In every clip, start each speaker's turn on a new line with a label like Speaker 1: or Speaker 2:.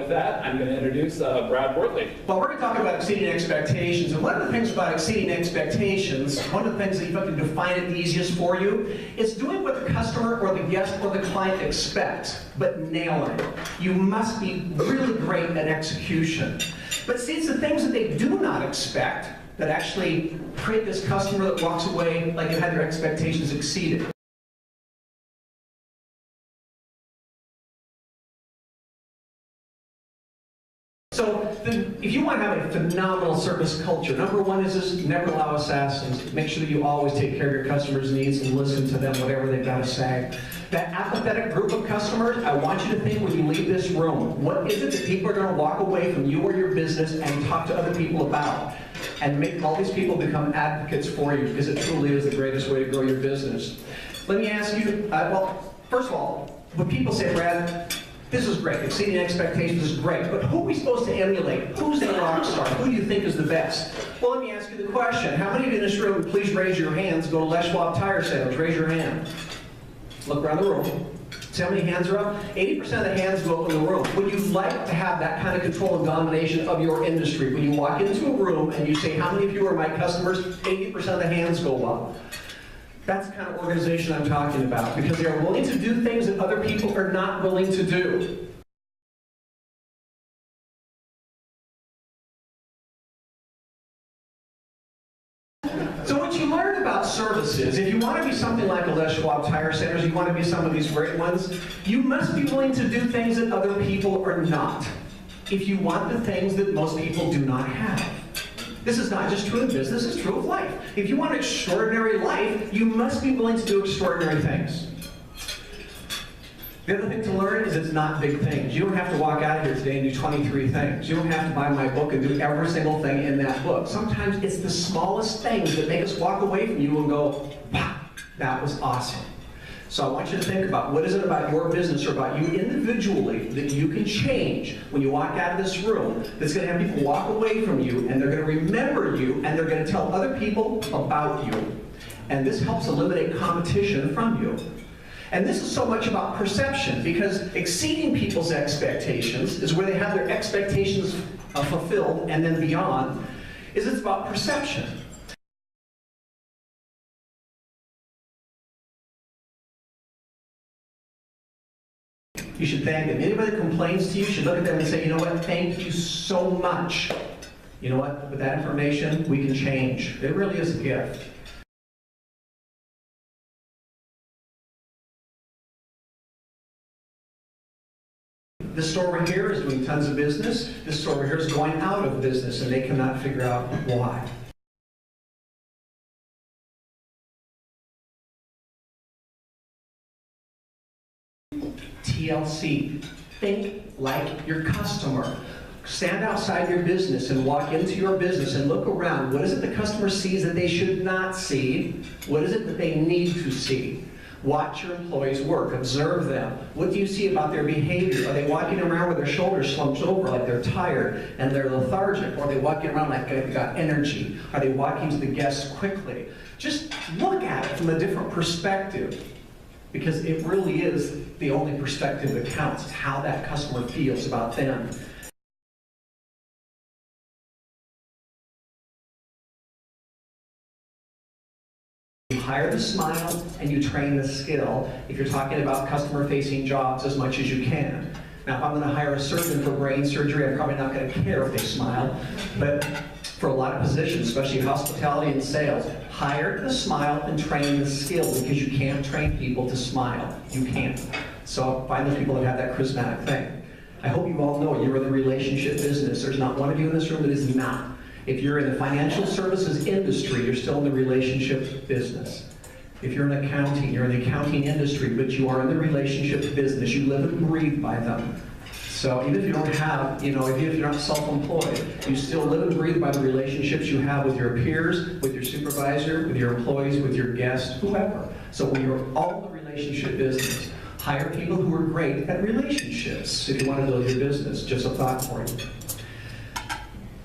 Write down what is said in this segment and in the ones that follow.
Speaker 1: With that, I'm going to introduce Brad Worthley.
Speaker 2: Well, we're going to talk about exceeding expectations. And one of the things about exceeding expectations, one of the things that you have to define it the easiest for you, is doing what the customer or the guest or the client expects, but nailing it. You must be really great at execution. But see, it's the things that they do not expect that actually create this customer that walks away like you had their expectations exceeded. So, if you want to have a phenomenal service culture, number one is just never allow assassins. Make sure that you always take care of your customers' needs and listen to them, whatever they've got to say. That apathetic group of customers, I want you to think when you leave this room, what is it that people are going to walk away from you or your business and talk to other people about? And make all these people become advocates for you, because it truly is the greatest way to grow your business. Let me ask you, well, first of all, when people say, Brad, this is great, exceeding expectations is great, but who are we supposed to emulate? Who's the rock star? Who do you think is the best? Well, let me ask you the question. How many of you in this room, please raise your hands, go to Les Schwab Tire Sales, raise your hand. Look around the room. See how many hands are up? 80% of the hands go up in the room. Would you like to have that kind of control and domination of your industry? When you walk into a room and you say, how many of you are my customers? 80% of the hands go up. That's the kind of organization I'm talking about, because they are willing to do things that other people are not willing to do. So what you learn about services, if you want to be something like a Les Schwab Tire Centers, you want to be some of these great ones, you must be willing to do things that other people are not. If you want the things that most people do not have. This is not just true in business, it's true of life. If you want an extraordinary life, you must be willing to do extraordinary things. The other thing to learn is it's not big things. You don't have to walk out of here today and do 23 things. You don't have to buy my book and do every single thing in that book. Sometimes it's the smallest things that make us walk away from you and go, wow, that was awesome. So I want you to think about what is it about your business or about you individually that you can change when you walk out of this room that's going to have people walk away from you and they're going to remember you and they're going to tell other people about you. And this helps eliminate competition from you. And this is so much about perception, because exceeding people's expectations is where they have their expectations fulfilled and then beyond, is it's about perception. You should thank them. Anybody that complains to you should look at them and say, you know what, thank you so much. You know what, with that information, we can change. It really is a gift. This store over here is doing tons of business. This store over here is going out of business, and they cannot figure out why. TLC, think like your customer. Stand outside your business and walk into your business and look around. What is it the customer sees that they should not see? What is it that they need to see? Watch your employees work. Observe them. What do you see about their behavior? Are they walking around with their shoulders slumped over like they're tired and they're lethargic? Or are they walking around like they've got energy? Are they walking to the guests quickly? Just look at it from a different perspective, because it really is the only perspective that counts. It's how that customer feels about them. You hire the smile and you train the skill if you're talking about customer-facing jobs as much as you can. Now, if I'm going to hire a surgeon for brain surgery, I'm probably not going to care if they smile. But for a lot of positions, especially hospitality and sales, hire the smile and train the skill, because you can't train people to smile. You can't. So find the people that have that charismatic thing. I hope you all know you're in the relationship business. There's not one of you in this room that is not. If you're in the financial services industry, you're still in the relationship business. If you're in accounting, you're in the accounting industry, but you are in the relationship business. You live and breathe by them. So even if you don't have, even if you're not self-employed, you still live and breathe by the relationships you have with your peers, with your supervisor, with your employees, with your guests, whoever. So when you're all in the relationship business, hire people who are great at relationships if you want to build your business. Just a thought for you.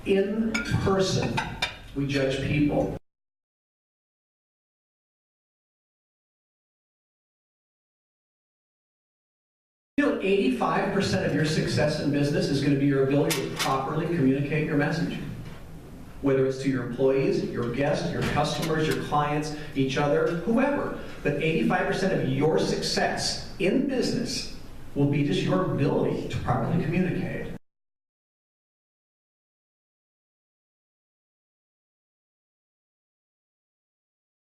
Speaker 2: In person, we judge people. 85% of your success in business is going to be your ability to properly communicate your message. Whether it's to your employees, your guests, your customers, your clients, each other, whoever. But 85% of your success in business will be just your ability to properly communicate.